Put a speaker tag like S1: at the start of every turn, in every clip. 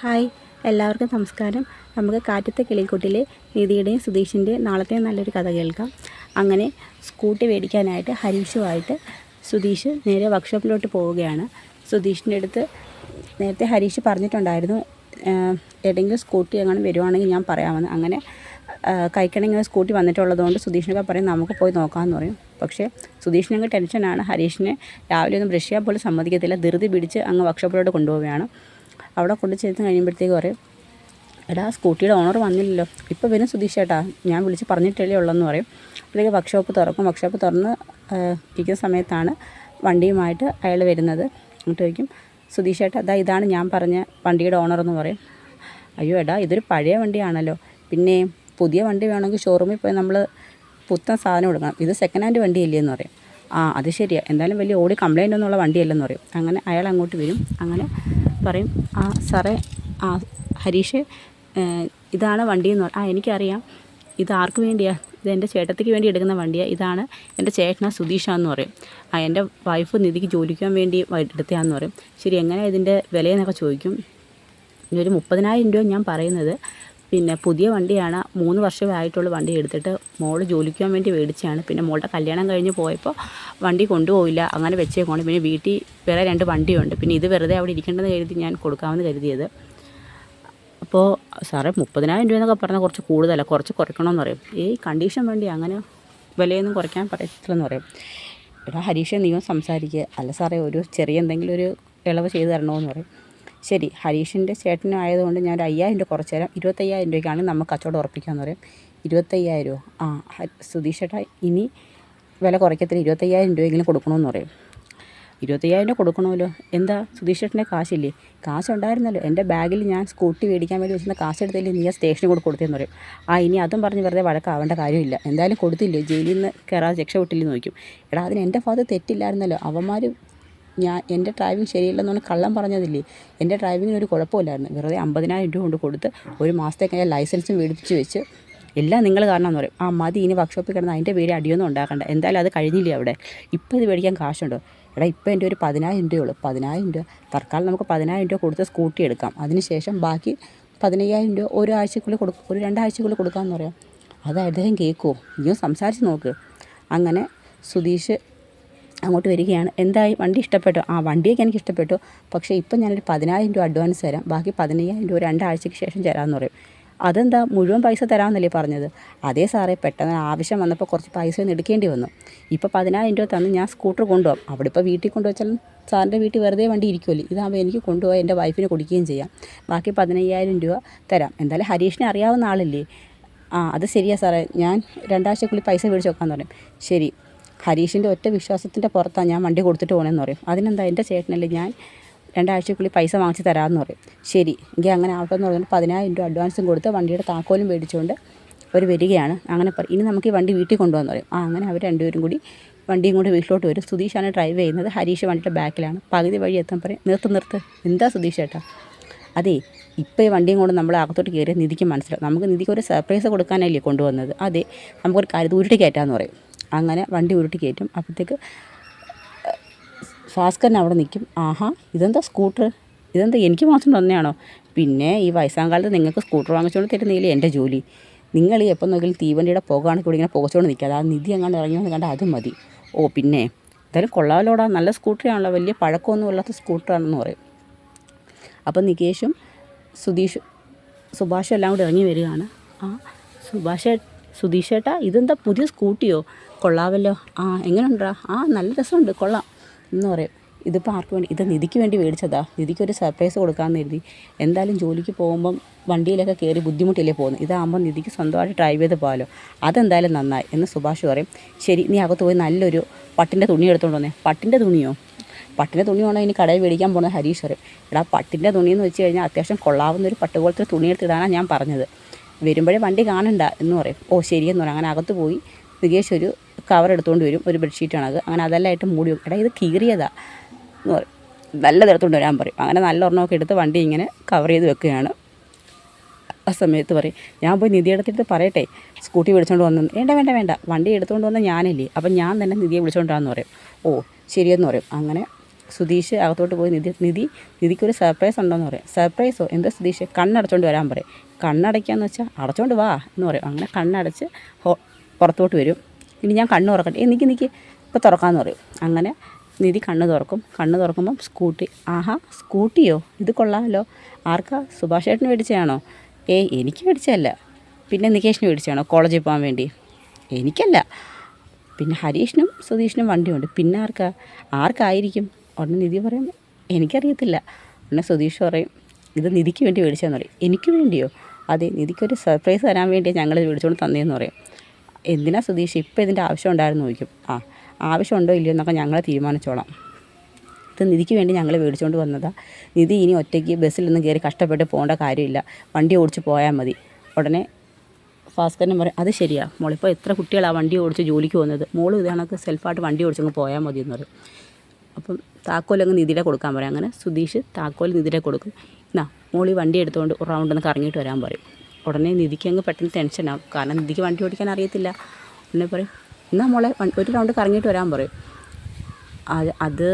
S1: Hi, എല്ലാവർക്കും നമസ്കാരം. നമുക്ക് കാറ്റത്തെ കിളിക്കൂട്ടിലെ നിധിയുടെയും സുധീഷിൻ്റെയും നാളത്തെ നല്ലൊരു കഥ കേൾക്കാം. അങ്ങനെ സ്കൂട്ടി മേടിക്കാനായിട്ട് ഹരീഷുമായിട്ട് സുധീഷ് നേരെ വർക്ക്ഷോപ്പിലോട്ട് പോവുകയാണ്. സുധീഷിൻ്റെ അടുത്ത് നേരത്തെ ഹരീഷ് പറഞ്ഞിട്ടുണ്ടായിരുന്നു, ഏതെങ്കിലും സ്കൂട്ടി എങ്ങനെ വരുവാണെങ്കിൽ ഞാൻ പറയാമെന്ന്. അങ്ങനെ കൈക്കണിങ്ങനെ സ്കൂട്ടി വന്നിട്ടുള്ളതുകൊണ്ട് സുധീഷിനൊക്കെ പറയും നമുക്ക് പോയി നോക്കാമെന്ന് പറയും. പക്ഷേ സുധീഷിനങ്ങ് ടെൻഷനാണ്. ഹരീഷിനെ രാവിലെ ഒന്നും ബ്രഷ് ചെയ്യാൻ പോലും സമ്മതിക്കത്തില്ല. ധൃതി പിടിച്ച് അങ്ങ് വർക്ക്ഷോപ്പിലോട്ട് കൊണ്ടുപോവുകയാണ്. അവിടെ കൊണ്ട് ചെന്ന് കഴിയുമ്പോഴത്തേക്ക് പറയും, എടാ സ്കൂട്ടിയുടെ ഓണർ വന്നില്ലല്ലോ, ഇപ്പോൾ വരും സുധീഷ് ചേട്ടാ, ഞാൻ വിളിച്ച് പറഞ്ഞിട്ടല്ലേ ഉള്ളതെന്ന് പറയും. അപ്പോഴേക്ക് വർക്ക്ഷോപ്പ് തുറക്കും. വർക്ക്ഷോപ്പ് തുറന്ന് ഇരിക്കുന്ന സമയത്താണ് വണ്ടിയുമായിട്ട് അയാൾ വരുന്നത്. എന്നിട്ട് ചോദിക്കും, സുധീഷ് ചേട്ടാ അതാ ഇതാണ് ഞാൻ പറഞ്ഞ വണ്ടിയുടെ ഓണറെന്ന് പറയും. അയ്യോ എടാ ഇതൊരു പഴയ വണ്ടിയാണല്ലോ, പിന്നെ പുതിയ വണ്ടി വേണമെങ്കിൽ ഷോറൂമിൽ പോയി നമ്മൾ പുത്തൻ സാധനം കൊടുക്കണം, ഇത് സെക്കൻഡ് ഹാൻഡ് വണ്ടിയല്ലേ എന്ന് പറയും. ആ അത് ശരിയാണ്, എന്തായാലും വലിയ ഓടി കംപ്ലൈൻ്റ് ഒന്നുള്ള വണ്ടിയല്ലെന്ന് പറയും. അങ്ങനെ അയാൾ അങ്ങോട്ട് വരും. അങ്ങനെ പറയും, ആ സാറേ, ആ ഹരീഷ് ഇതാണ് വണ്ടിയെന്ന് പറയും. എനിക്കറിയാം, ഇത് ആർക്ക് വേണ്ടിയാണ്, ഇത് എൻ്റെ ചേട്ടത്തിക്ക് വേണ്ടി എടുക്കുന്ന വണ്ടിയാണ്, ഇതാണ് എൻ്റെ ചേട്ടനാ സുധീഷാന്ന് പറയും. എൻ്റെ വൈഫ് നിധിക്ക് ജോലിക്കാൻ വേണ്ടി എടുത്തതാന്ന് പറയും. ശരി, എങ്ങനെയാണ് ഇതിൻ്റെ വിലയെന്നൊക്കെ ചോദിക്കും. ഒരു 30,000 രൂപ ഞാൻ പറയുന്നത്, പിന്നെ പുതിയ വണ്ടിയാണ്, 3 വർഷമേ ആയിട്ടുള്ള വണ്ടി എടുത്തിട്ട് മോള് ജോലിക്കാൻ വേണ്ടി മേടിച്ചതാണ്. പിന്നെ മോളുടെ കല്യാണം കഴിഞ്ഞ് പോയപ്പോൾ വണ്ടി കൊണ്ടുപോയില്ല, അങ്ങനെ വെച്ചേക്കാണ്. പിന്നെ വീട്ടിൽ വേറെ 2 വണ്ടിയുണ്ട്, പിന്നെ ഇത് വെറുതെ അവിടെ ഇരിക്കേണ്ടെന്ന് കരുതി ഞാൻ കൊടുക്കാമെന്ന് കരുതിയത്. അപ്പോൾ സാറേ 30,000 രൂപ എന്നൊക്കെ പറഞ്ഞാൽ കുറച്ച് കൂടുതലാണ്, കുറച്ച് കുറയ്ക്കണമെന്ന് പറയും. കണ്ടീഷൻ വേണ്ടി അങ്ങനെ വിലയൊന്നും കുറയ്ക്കാൻ പറ്റത്തില്ലെന്ന് പറയും. എടാ ഹരീഷെ നീയും സംസാരിക്കുക, അല്ല സാറേ ഒരു ചെറിയ എന്തെങ്കിലും ഒരു ഇളവ് ചെയ്ത് തരണമെന്ന് പറയും. ശരി, ഹരീഷിൻ്റെ ചേട്ടനായതുകൊണ്ട് ഞാൻ ഒരു 5,000 രൂപ കുറച്ച് തരാം, 25,000 രൂപയ്ക്കാണെങ്കിൽ നമുക്ക് കച്ചവടം ഉറപ്പിക്കാമെന്ന് പറയും. 25,000 രൂപ? സുധീഷ് ചേട്ടാ ഇനി വില കുറയ്ക്കത്തില്ല, 25,000 രൂപയെങ്കിലും കൊടുക്കണമെന്ന് പറയും. 25,000 രൂപ കൊടുക്കണമല്ലോ, എന്താ സുധീഷ് ചേട്ടൻ്റെ കാശില്ലേ? കാശുണ്ടായിരുന്നല്ലോ, എൻ്റെ ബാഗിൽ ഞാൻ സ്കൂട്ടി മേടിക്കാൻ വേണ്ടി വെച്ചിരുന്ന കാശെടുത്തില്ലേ നീ ആ സ്റ്റേഷനിൽ കൂടെ കൊടുത്തതെന്ന് പറയും. ഇനി അതും പറഞ്ഞ് വെറുതെ വഴക്കാവേണ്ട കാര്യമില്ല, എന്തായാലും കൊടുത്തില്ലേ, ജയിലിൽ നിന്ന് കയറാതെ രക്ഷപ്പെട്ടില്ലെന്ന് ചോദിക്കും. എടാ അതിന് എൻ്റെ ഭാഗത്ത് തെറ്റില്ലായിരുന്നല്ലോ, അവന്മാർ എൻ്റെ ഡ്രൈവിംഗ് ശരിയല്ലെന്നാണ് കള്ളം പറഞ്ഞതില്ലേ, എൻ്റെ ഡ്രൈവിങ്ങിന് ഒരു കുഴപ്പമില്ലായിരുന്നു, വെറുതെ 50,000 രൂപ കൊണ്ട് കൊടുത്ത് ഒരു മാസത്തേക്ക് ഞാൻ ലൈസൻസും മേടിച്ച് വെച്ച്, എല്ലാം നിങ്ങൾ കാരണമെന്ന് പറയും. മതി, ഇനി വർക്ക്ഷോപ്പിൽ കിടന്ന് അതിൻ്റെ പേര് അടിയൊന്നും ഉണ്ടാക്കണ്ട, എന്തായാലും അത് കഴിഞ്ഞില്ലേ അവിടെ, ഇപ്പോൾ ഇത് മേടിക്കാൻ കാശുണ്ടോ? എടാ ഇപ്പോൾ എൻ്റെ ഒരു 10,000 രൂപയുള്ളൂ, 10,000 രൂപ തൽക്കാലം നമുക്ക് 10,000 രൂപ കൊടുത്ത് സ്കൂട്ടി എടുക്കാം, അതിനുശേഷം ബാക്കി 15,000 രൂപ ഒരാഴ്ചക്കുള്ളിൽ ഒരു 2 ആഴ്ചക്കുള്ളിൽ കൊടുക്കാമെന്ന് പറയാം. അത് അദ്ദേഹം കേൾക്കുമോ? ഇനിയും സംസാരിച്ച് നോക്ക്. അങ്ങനെ സുധീഷ് അങ്ങോട്ട് വരികയാണ്. എന്തായി, വണ്ടി ഇഷ്ടപ്പെട്ടോ? വണ്ടിയൊക്കെ എനിക്ക് ഇഷ്ടപ്പെട്ടു, പക്ഷേ ഇപ്പം ഞാനൊരു 10,000 രൂപ അഡ്വാൻസ് തരാം, ബാക്കി 15,000 രൂപ 2 ആഴ്ചയ്ക്ക് ശേഷം തരാമെന്ന് പറയും. അതെന്താ, മുഴുവൻ പൈസ തരാമെന്നല്ലേ പറഞ്ഞത്? അതേ സാറേ, പെട്ടെന്ന് ആവശ്യം വന്നപ്പോൾ കുറച്ച് പൈസ ഒന്ന് എടുക്കേണ്ടി വന്നു, ഇപ്പോൾ 10,000 രൂപ തന്ന് ഞാൻ സ്കൂട്ടർ കൊണ്ടുപോകാം, അവിടെ ഇപ്പോൾ വീട്ടിൽ കൊണ്ടുവച്ചാലും സാറിൻ്റെ വീട്ടിൽ വെറുതെ വണ്ടി ഇരിക്കുമല്ലോ, ഇതാകുമ്പോൾ എനിക്ക് കൊണ്ടുപോയി എൻ്റെ വൈഫിന് കൊടുക്കുകയും ചെയ്യാം, ബാക്കി 15,000 രൂപ തരാം, എന്തായാലും ഹരീഷിനെ അറിയാവുന്ന ആളല്ലേ. അത് ശരിയാ സാറേ, ഞാൻ 2 ആഴ്ചക്കുള്ളിൽ പൈസ മേടിച്ച് വെക്കാമെന്ന് പറയും. ശരി, ഹരീഷിൻ്റെ ഒറ്റ വിശ്വാസത്തിൻ്റെ പുറത്താണ് ഞാൻ വണ്ടി കൊടുത്തിട്ട് പോകണമെന്ന് പറയും. അതിനെന്താ, എൻ്റെ ചേട്ടനല്ലേ, ഞാൻ 2 ആഴ്ചക്കുള്ളിൽ പൈസ വാങ്ങിച്ച് തരാമെന്ന് പറയും. ശരി, എങ്കിൽ അങ്ങനെ ആവട്ടെ എന്ന് പറഞ്ഞിട്ട് 10,000 രൂപ അഡ്വാൻസും കൊടുത്ത് വണ്ടിയുടെ താക്കോലും മേടിച്ചുകൊണ്ട് അവർ വരികയാണ്. അങ്ങനെ ഇനി നമുക്ക് ഈ വണ്ടി വീട്ടിൽ കൊണ്ടുപോകാമെന്ന് പറയും. അങ്ങനെ അവർ രണ്ടുപേരും കൂടി വണ്ടിയും കൊണ്ട് വീട്ടിലോട്ട് വരും. സുധീഷാണ് ഡ്രൈവ് ചെയ്യുന്നത്, ഹരീഷ് വണ്ടിയുടെ ബാക്കിലാണ്. പകുതി വഴി എത്താൻ പറയും, നിർത്ത്. എന്താ സുധീഷ് ചേട്ടാ? അതെ, ഇപ്പോൾ ഈ വണ്ടിയും കൊണ്ട് നമ്മൾ അകത്തോട്ട് കയറിയ നിധിക്ക് മനസ്സിലാവും, നമുക്ക് നിധിക്ക് ഒരു സർപ്രൈസ് കൊടുക്കാനല്ലേ കൊണ്ടുവന്നത്. അതെ, നമുക്കൊരു കാര്യം ഉരുട്ടി കയറ്റാമെന്ന് പറയും. അങ്ങനെ വണ്ടി ഉരുട്ടി കയറ്റും. അപ്പോഴത്തേക്ക് ഭാസ്കരൻ അവിടെ നിൽക്കും. ഇതെന്താ സ്കൂട്ടർ, ഇതെന്താ എനിക്ക് മാത്രം തന്നെയാണോ? പിന്നെ ഈ വയസ്സാങ്കാലത്ത് നിങ്ങൾക്ക് സ്കൂട്ടർ വാങ്ങിച്ചുകൊണ്ട് തരുന്നില്ലേ എൻ്റെ ജോലി, നിങ്ങൾ ഈ എപ്പം നോക്കിയാലും തീവണ്ടിയുടെ പുകയാണെങ്കിൽ കൂടി ഇങ്ങനെ പുകച്ചുകൊണ്ട് നിൽക്കാതെ ആ നിധി എങ്ങാണ്ട് ഇറങ്ങിയെന്ന് കണ്ടാൽ അതും മതി. പിന്നെ എന്തായാലും കൊള്ളാമല്ലോടാ, നല്ല സ്കൂട്ടറാണല്ലോ, വലിയ പഴക്കമൊന്നും ഇല്ലാത്ത സ്കൂട്ടറാണെന്ന് പറയും. അപ്പം നികേഷും സുഭാഷും എല്ലാം കൂടി ഇറങ്ങി വരികയാണ്. സുധീഷ് ചേട്ടാ ഇതെന്താ പുതിയ സ്കൂട്ടിയോ, കൊള്ളാമല്ലോ, എങ്ങനെയുണ്ടാ? നല്ല രസമുണ്ട്, കൊള്ളാം എന്ന് പറയും. ഇതിപ്പോൾ ആർക്ക് വേണ്ടി? ഇത് നിധിക്ക് വേണ്ടി മേടിച്ചതാ, നിധിക്കൊരു സർപ്രൈസ് കൊടുക്കാമെന്ന് കരുതി. എന്തായാലും ജോലിക്ക് പോകുമ്പം വണ്ടിയിലൊക്കെ കയറി ബുദ്ധിമുട്ടില്ലേ പോകുന്നത്, ഇതാകുമ്പോൾ നിധിക്ക് സ്വന്തമായിട്ട് ഡ്രൈവ് ചെയ്ത് പോകാമല്ലോ, അതെന്തായാലും നന്നായി എന്ന് സുഭാഷ് പറയും. ശരി, നീ അകത്ത് പോയി നല്ലൊരു പട്ടിൻ്റെ തുണി എടുത്തുകൊണ്ട് വന്നേ. പട്ടിൻ്റെ തുണിയോ? പട്ടിൻ്റെ തുണിയാണോ ഇനി കടയിൽ മേടിക്കാൻ പോകുന്നത്? ഹരീഷ് പറയും. പട്ടിൻ്റെ തുണിയെന്ന് വെച്ച് കഴിഞ്ഞാൽ അത്യാവശ്യം കൊള്ളാവുന്ന ഒരു പട്ട് പോലത്തെ തുണി എടുത്തിടാനാണ് ഞാൻ പറഞ്ഞത്, വരുമ്പോഴേ വണ്ടി കാണണ്ട എന്ന് പറയും. ശരിയെന്ന് പറയും. അങ്ങനെ അകത്ത് പോയി നികേഷ് ഒരു കവർ എടുത്തുകൊണ്ട് വരും, ഒരു ബെഡ്ഷീറ്റാണത്. അങ്ങനെ അതെല്ലാമായിട്ട് മൂടി വെക്കും. ഇത് കീറിയതാ എന്ന് പറയും. നല്ലത് എടുത്തുകൊണ്ട് വരാൻ പറയും. അങ്ങനെ നല്ല ഒരെണ്ണമൊക്കെ എടുത്ത് വണ്ടി ഇങ്ങനെ കവർ ചെയ്ത് വെക്കുകയാണ്. ആ സമയത്ത് പറയും, ഞാൻ പോയി നിധിയുടെ അടുത്തിട്ട് പറയട്ടെ സ്കൂട്ടി വിളിച്ചുകൊണ്ട് വന്നു. വേണ്ട, വണ്ടി എടുത്തുകൊണ്ട് വന്ന ഞാനല്ലേ, അപ്പം ഞാൻ തന്നെ നിധിയെ വിളിച്ചുകൊണ്ടാന്ന് പറയും. ശരിയെന്ന് പറയും. അങ്ങനെ സുധീഷ് അകത്തോട്ട് പോയി നിധിക്കൊരു സർപ്രൈസ് ഉണ്ടോയെന്ന് പറയും. സർപ്രൈസോ? എന്താ സുധീഷ്? കണ്ണടച്ചോണ്ട് വരാൻ പറയും. കണ്ണടയ്ക്കാന്ന് വെച്ചാൽ അടച്ചോണ്ട് വാ എന്ന് പറയും. അങ്ങനെ കണ്ണടച്ച് പുറത്തോട്ട് വരും. ഇനി ഞാൻ കണ്ണ് തുറക്കട്ടെ, നിൽക്ക് ഇപ്പോൾ തുറക്കാമെന്ന് പറയും. അങ്ങനെ നിധി കണ്ണ് തുറക്കും. കണ്ണ് തുറക്കുമ്പം സ്കൂട്ടി. ആഹാ, സ്കൂട്ടിയോ? ഇത് കൊള്ളാമല്ലോ. ആർക്കാ? സുഭാഷ് ചേട്ടന് മേടിച്ചതാണോ? ഏയ്, എനിക്ക് മേടിച്ചതല്ല. പിന്നെ നികേഷിന് മേടിച്ചതാണോ കോളേജിൽ പോകാൻ വേണ്ടി? എനിക്കല്ല. പിന്നെ ഹരീഷിനും സുധീഷിനും വണ്ടിയുണ്ട്. പിന്നെ ആർക്കായിരിക്കും? ഉടനെ നിധി പറയും എനിക്കറിയത്തില്ല. ഉടനെ സുധീഷ് പറയും ഇത് നിധിക്ക് വേണ്ടി മേടിച്ചതെന്ന് പറയും. എനിക്ക് വേണ്ടിയോ? അതെ, നിധിക്കൊരു സർപ്രൈസ് തരാൻ വേണ്ടിയാണ് ഞങ്ങൾ മേടിച്ചുകൊണ്ട് തന്നതെന്ന് പറയും. എന്തിനാ സുധീഷ് ഇപ്പോൾ ഇതിൻ്റെ ആവശ്യം ഉണ്ടായിരുന്നു ചോദിക്കും. ആവശ്യമുണ്ടോ ഇല്ലയോ എന്നൊക്കെ ഞങ്ങൾ തീരുമാനിച്ചോളാം. ഇത് നിധിക്ക് വേണ്ടി ഞങ്ങൾ മേടിച്ചുകൊണ്ട് വന്നതാണ്. നിധി ഇനി ഒറ്റയ്ക്ക് ബസ്സിലൊന്നും കയറി കഷ്ടപ്പെട്ട് പോകേണ്ട കാര്യമില്ല, വണ്ടി ഓടിച്ച് പോയാൽ മതി. ഉടനെ ഭാസ്കരനും പറയും അത് ശരിയാ മോളിപ്പോൾ എത്ര കുട്ടികളാണ് വണ്ടി ഓടിച്ച് ജോലിക്ക് പോകുന്നത്, മോളും ഇത് കണക്ക് സെൽഫായിട്ട് വണ്ടി ഓടിച്ചങ്ങ് പോയാൽ മതി എന്ന് പറയും. അപ്പം താക്കോലങ്ങ് നിധിയുടെ കൊടുക്കാൻ പറയും. അങ്ങനെ സുധീഷ് താക്കോൽ നിധിയുടെ കൊടുക്കും. എന്നാ മോളി വണ്ടി എടുത്തുകൊണ്ട് ഒരു റൗണ്ടൊന്ന് കറങ്ങിയിട്ട് വരാൻ പറയും. ഉടനെ നിധിക്ക് അങ്ങ് പെട്ടെന്ന് ടെൻഷനാകും. കാരണം നിധിക്ക് വണ്ടി ഓടിക്കാൻ അറിയത്തില്ല. ഉടനെ പറയും എന്നാ മോളെ ഒരു റൗണ്ട് കറങ്ങിയിട്ട് വരാൻ പറയും. അത്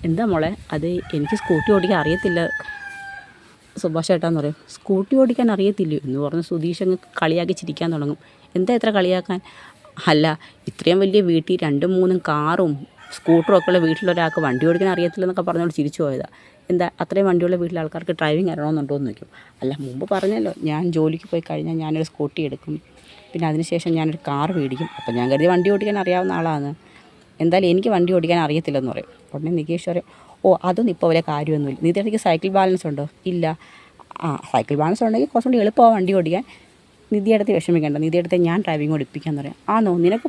S1: എന്താ മോളെ? അത് എനിക്ക് സ്കൂട്ടി ഓടിക്കാൻ അറിയത്തില്ല സുഭാഷ് ചേട്ടാന്ന് പറയും. സ്കൂട്ടി ഓടിക്കാൻ അറിയത്തില്ലയോ എന്ന് പറഞ്ഞ് സുധീഷ് അങ്ങ് കളിയാക്കി ചിരിക്കാൻ തുടങ്ങും. എന്താ ഇത്ര കളിയാക്കാൻ? അല്ല, ഇത്രയും വലിയ വീട്ടിൽ 2-3 കാറും സ്കൂട്ടറും ഒക്കെ ഉള്ള വീട്ടിലൊരാൾക്ക് വണ്ടി ഓടിക്കാൻ അറിയത്തില്ലെന്നൊക്കെ പറഞ്ഞുകൊണ്ട് ചിരിച്ചു പോയതാണ്. എന്താ അത്രയും വണ്ടിയുള്ള വീട്ടിലെ ആൾക്കാർക്ക് ഡ്രൈവിംഗ് അറിയണമെന്നുണ്ടോ എന്ന് ചോദിക്കും. അല്ല, മുമ്പ് പറഞ്ഞല്ലോ ഞാൻ ജോലിക്ക് പോയി കഴിഞ്ഞാൽ ഞാനൊരു സ്കൂട്ടി എടുക്കും, പിന്നെ അതിനുശേഷം ഞാനൊരു കാർ മേടിക്കും. അപ്പം ഞാൻ കരുതി വണ്ടി ഓടിക്കാൻ അറിയാവുന്ന ആളാണ്. എന്തായാലും എനിക്ക് വണ്ടി ഓടിക്കാൻ അറിയത്തില്ലെന്ന് പറയും. ഉടനെ നികേഷ് പറയും അതൊന്നും ഇപ്പോൾ വലിയ കാര്യമൊന്നുമില്ല. നിധിക്ക് സൈക്കിൾ ബാലൻസ് ഉണ്ടോ? ഇല്ല. സൈക്കിൾ ബാലൻസ് ഉണ്ടെങ്കിൽ കുറച്ചുകൂടി എളുപ്പമാണ് വണ്ടി ഓടിക്കാൻ. നിധിയെടുത്ത് വിഷമിക്കേണ്ട, നിധിയെടുത്ത് ഞാൻ ഡ്രൈവിംഗ് ഓടിപ്പിക്കാമെന്ന് പറയാം. ആണോ? നിനക്ക്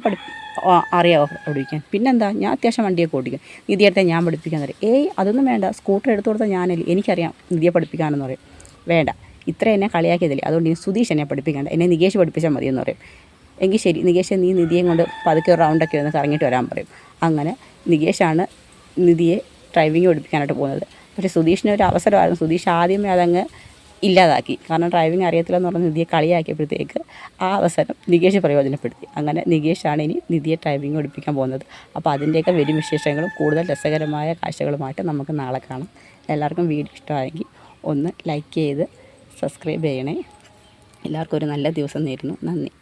S1: അറിയാമോ ഓടിക്കാൻ? പിന്നെന്താ, ഞാൻ അത്യാവശ്യം വണ്ടിയൊക്കെ ഓടിക്കും. നിധിയെടുത്ത് ഞാൻ പഠിപ്പിക്കാമെന്ന് പറയും. ഏയ്, അതൊന്നും വേണ്ട, സ്കൂട്ടർ എടുത്തു കൊടുത്താൽ ഞാനല്ലേ, എനിക്കറിയാം നിധിയെ പഠിപ്പിക്കാനെന്ന് പറയും. വേണ്ട, ഇത്ര എന്നെ കളിയാക്കിയതില്ലേ, അതുകൊണ്ട് ഇനി സുധീഷ് എന്നെ പഠിപ്പിക്കേണ്ട, എന്നെ നികേഷ് പഠിപ്പിച്ചാൽ മതിയെന്ന് പറയും. എങ്കിൽ ശരി നികേഷ്, നീ നിധിയെ കൊണ്ട് പതുക്കെ ഒരു റൗണ്ടൊക്കെ ഒന്ന് കറങ്ങിയിട്ട് വരാൻ പറയും. അങ്ങനെ നികേഷാണ് നിധിയെ ഡ്രൈവിംഗ് പഠിപ്പിക്കാനായിട്ട് പോകുന്നത്. പക്ഷേ സുധീഷിന് ഒരു അവസരമായിരുന്നു. സുധീഷ് ആദ്യമേ അതങ്ങ് ഇല്ലാതാക്കി. കാരണം ഡ്രൈവിംഗ് അറിയത്തില്ലെന്ന് പറഞ്ഞ് നിധിയെ കളിയാക്കിയപ്പോഴത്തേക്ക് ആ അവസരം നികേഷ് പ്രയോജനപ്പെടുത്തി. അങ്ങനെ നികേഷാണ് ഇനി നിധിയെ ഡ്രൈവിംഗ് പഠിപ്പിക്കാൻ പോകുന്നത്. അപ്പോൾ അതിൻ്റെയൊക്കെ വരും വിശേഷങ്ങളും കൂടുതൽ രസകരമായ കാഴ്ചകളുമായിട്ട് നമുക്ക് നാളെ കാണാം. എല്ലാവർക്കും വീഡിയോ ഇഷ്ടമായെങ്കിൽ ഒന്ന് ലൈക്ക് ചെയ്ത് സബ്സ്ക്രൈബ് ചെയ്യണേ. എല്ലാവർക്കും ഒരു നല്ല ദിവസം നേരുന്നു. നന്ദി.